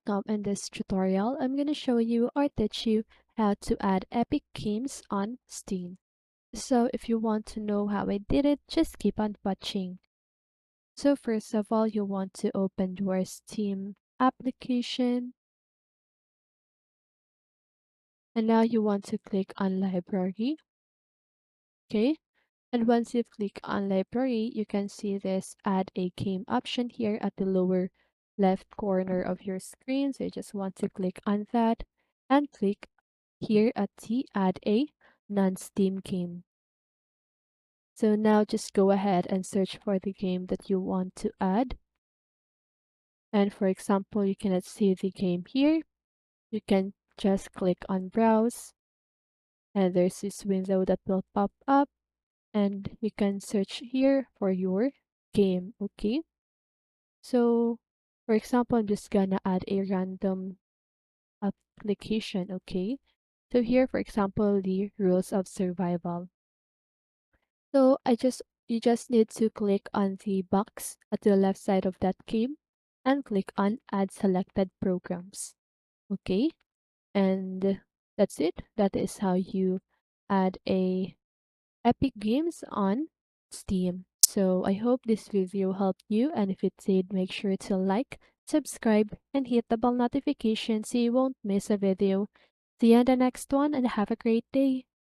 Welcome. In this tutorial, I'm going to show you or teach you how to add Epic Games on Steam. So if you want to know how I did it, just keep on watching. So first of all, you want to open your Steam application. And now you want to click on Library. Okay. And once you click on Library, you can see this Add a Game option here at the lower left corner of your screen. So you just want to click on that and click here at the Add a Non-Steam Game. So now just go ahead and search for the game that you want to add. And for example, you cannot see the game here. You can just click on Browse, and there's this window that will pop up, and you can search here for your game. Okay. So for example, I'm just gonna add a random application. Okay. So here, for example, the rules of survival. So you just need to click on the box at the left side of that game and click on add selected programs. Okay? And that's it. That is how you add a Epic Games on Steam. So I hope this video helped you, and if it did, make sure to like, subscribe, and hit the bell notification so you won't miss a video. See you on the next one, and have a great day.